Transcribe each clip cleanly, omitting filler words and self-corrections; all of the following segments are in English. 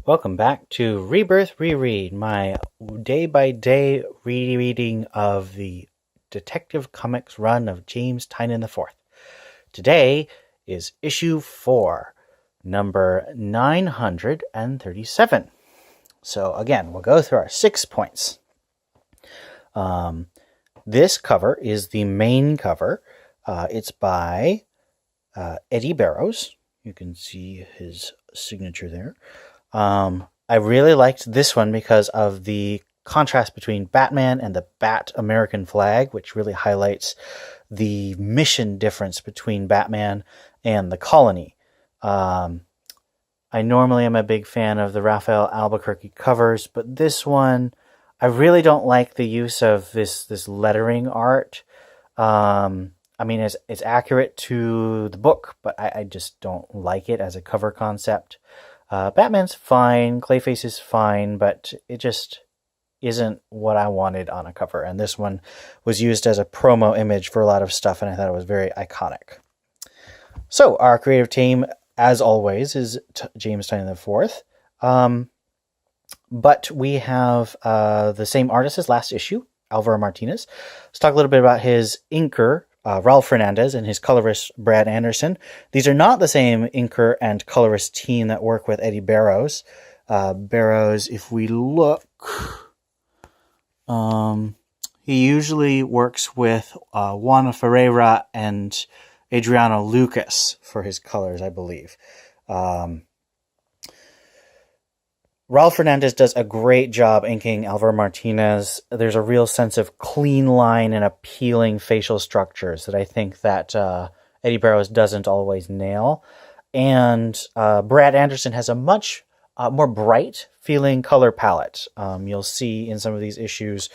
Welcome back to Rebirth Reread, my day-by-day rereading of the Detective Comics run of James Tynion IV. Today is issue 4, number 937. So again, we'll go through our 6 points. This cover is the main cover. It's by Eddie Barrows. You can see his signature there. I really liked this one because of the contrast between Batman and the Bat American flag, which really highlights the mission difference between Batman and the Colony. I normally am a big fan of the Raphael Albuquerque covers, but this one, I really don't like the use of this lettering art. I mean, it's accurate to the book, but I just don't like it as a cover concept. Batman's fine, Clayface is fine, but it just isn't what I wanted on a cover. And this one was used as a promo image for a lot of stuff, and I thought it was very iconic. So, our creative team, as always, is James Tynion IV. But we have the same artist as last issue, Alvaro Martinez. Let's talk a little bit about his inker, Ralph Fernandez, and his colorist, Brad Anderson. These are not the same inker and colorist team that work with Eddie Barrows. Barrows, if we look, he usually works with Juana Ferreira and Adriano Lucas for his colors, I believe. Ralph Fernandez does a great job inking Alvaro Martinez. There's a real sense of clean line and appealing facial structures that I think that Eddie Barrows doesn't always nail. And Brad Anderson has a much more bright feeling color palette. You'll see in some of these issues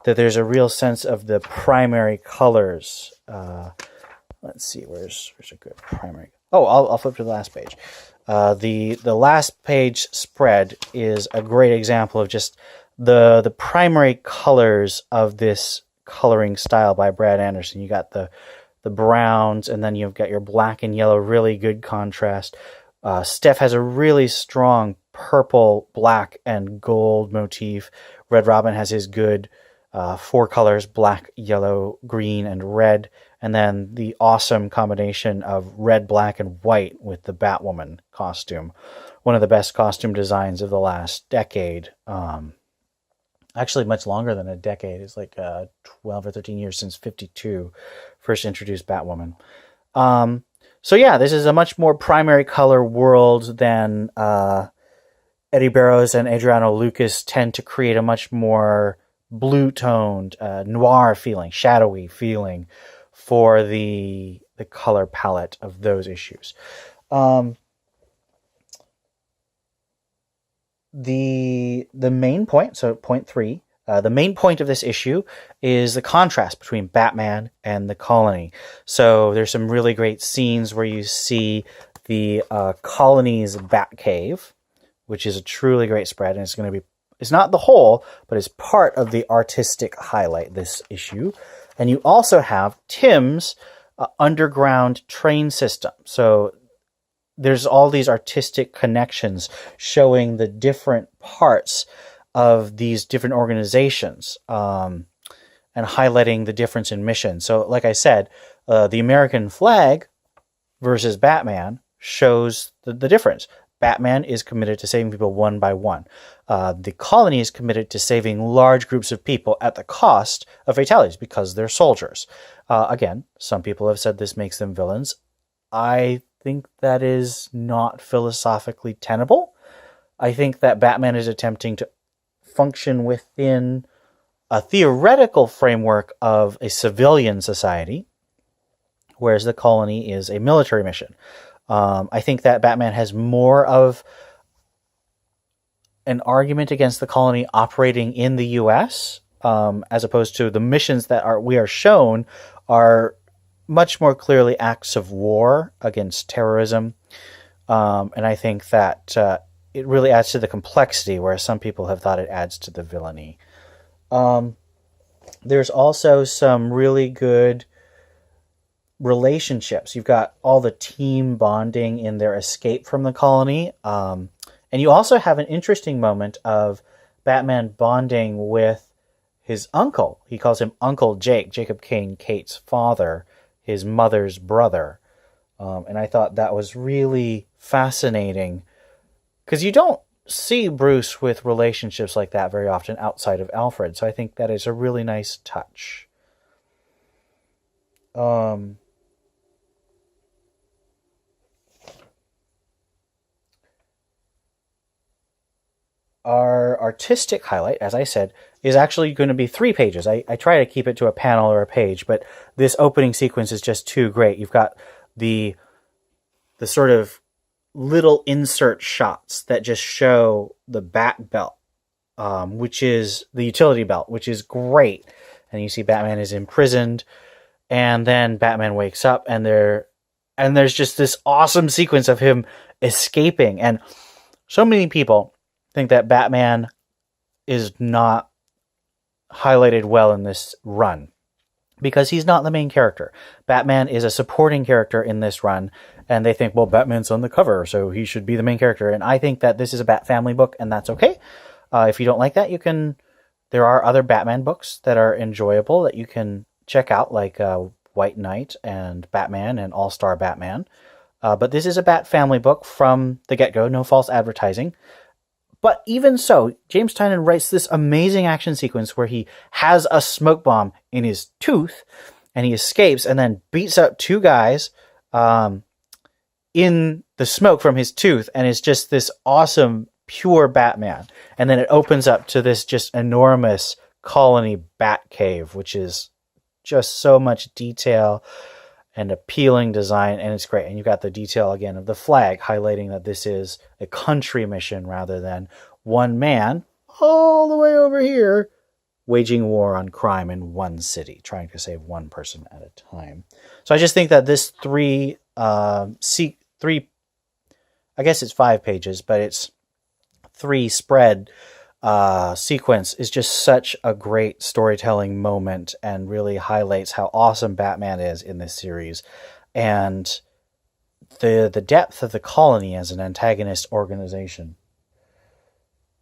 that there's a real sense of the primary colors. Let's see, where's a good primary? Oh, I'll flip to the last page. The last page spread is a great example of just the primary colors of this coloring style by Brad Anderson. You got the browns, and then you've got your black and yellow, really good contrast. Steph has a really strong purple, black, and gold motif. Red Robin has his good 4 colors, black, yellow, green, and red. And then the awesome combination of red, black, and white with the Batwoman costume. One of the best costume designs of the last decade. Actually, much longer than a decade. It's like 12 or 13 years since 52 first introduced Batwoman. So yeah, this is a much more primary color world than Eddie Barrows and Adriano Lucas tend to create a much more blue-toned, noir feeling, shadowy feeling for the color palette of those issues. The main point, so point 3, the main point of this issue is the contrast between Batman and the Colony. So there's some really great scenes where you see the Colony's Batcave, which is a truly great spread, and it's not the whole, but it's part of the artistic highlight this issue. And you also have Tim's underground train system. So there's all these artistic connections showing the different parts of these different organizations and highlighting the difference in mission. So like I said, the American flag versus Batman shows the difference. Batman is committed to saving people one by one. The Colony is committed to saving large groups of people at the cost of fatalities because they're soldiers. Again, some people have said this makes them villains. I think that is not philosophically tenable. I think that Batman is attempting to function within a theoretical framework of a civilian society, whereas the Colony is a military mission. I think that Batman has more of an argument against the Colony operating in the U.S., as opposed to the missions that we are shown are much more clearly acts of war against terrorism. And I think that it really adds to the complexity, whereas some people have thought it adds to the villainy. There's also some really good relationships. You've got all the team bonding in their escape from the Colony. And you also have an interesting moment of Batman bonding with his uncle. He calls him Uncle Jake, Jacob Kane, Kate's father, his mother's brother. And I thought that was really fascinating because you don't see Bruce with relationships like that very often outside of Alfred. So I think that is a really nice touch. Our artistic highlight, as I said, is actually going to be 3 pages. I try to keep it to a panel or a page, but this opening sequence is just too great. You've got the sort of little insert shots that just show the bat belt, which is the utility belt, which is great. And you see Batman is imprisoned, and then Batman wakes up, and there's just this awesome sequence of him escaping. And so many people think that Batman is not highlighted well in this run because he's not the main character. Batman is a supporting character in this run, and they think, well, Batman's on the cover, so he should be the main character. And I think that this is a Bat family book, and that's okay. If you don't like that, there are other Batman books that are enjoyable that you can check out, like White Knight and Batman and All-Star Batman. But this is a Bat family book from the get-go, no false advertising. But even so, James Tynion writes this amazing action sequence where he has a smoke bomb in his tooth, and he escapes and then beats up 2 guys in the smoke from his tooth, and it's just this awesome, pure Batman. And then it opens up to this just enormous colony bat cave, which is just so much detail and appealing design, and it's great. And you've got the detail again of the flag highlighting that this is a country mission rather than one man all the way over here waging war on crime in one city, trying to save one person at a time. So I just think that this three, I guess it's 5 pages, but it's 3 spread sequence is just such a great storytelling moment and really highlights how awesome Batman is in this series and the depth of the colony as an antagonist organization.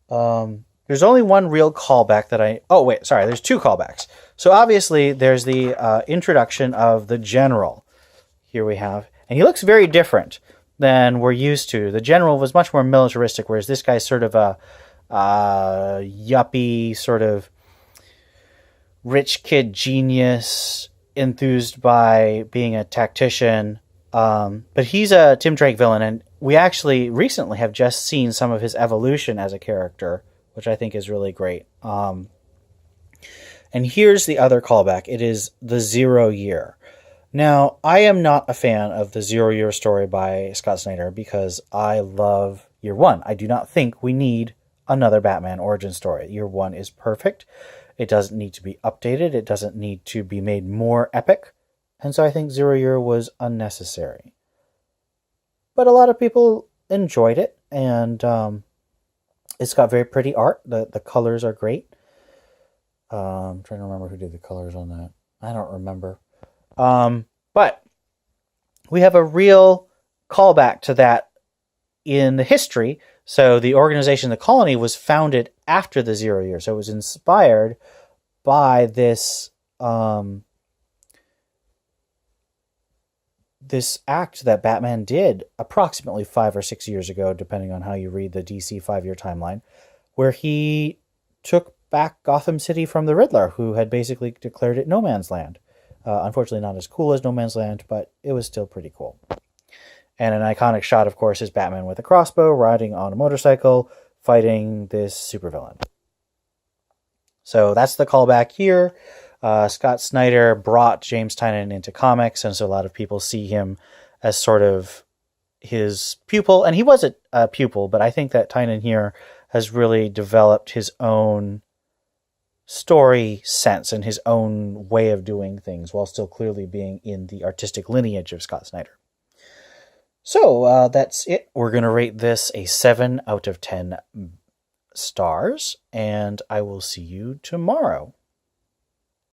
There's only one real callback there's 2 callbacks. So obviously there's the introduction of the General. Here we have, and he looks very different than we're used to. The General was much more militaristic, whereas this guy's sort of a yuppie, sort of rich kid genius, enthused by being a tactician. But he's a Tim Drake villain, and we actually recently have just seen some of his evolution as a character, which I think is really great. And here's the other callback. It is the 0 Year. Now, I am not a fan of the 0 Year story by Scott Snyder because I love Year One. I do not think we need another Batman origin story. Year One is perfect. It doesn't need to be updated. It doesn't need to be made more epic. And so I think 0 Year was unnecessary. But a lot of people enjoyed it, and it's got very pretty art. The colors are great. I'm trying to remember who did the colors on that. I don't remember. But we have a real callback to that in the history. So the organization, the Colony, was founded after the 0 Year. So it was inspired by this this act that Batman did approximately 5 or 6 years ago, depending on how you read the DC 5-year timeline, where he took back Gotham City from the Riddler, who had basically declared it no man's land. Unfortunately not as cool as no man's land, but it was still pretty cool. And an iconic shot, of course, is Batman with a crossbow, riding on a motorcycle, fighting this supervillain. So that's the callback here. Scott Snyder brought James Tynion into comics, and so a lot of people see him as sort of his pupil. And he was a pupil, but I think that Tynion here has really developed his own story sense and his own way of doing things while still clearly being in the artistic lineage of Scott Snyder. So that's it. We're going to rate this a 7 out of 10 stars, and I will see you tomorrow.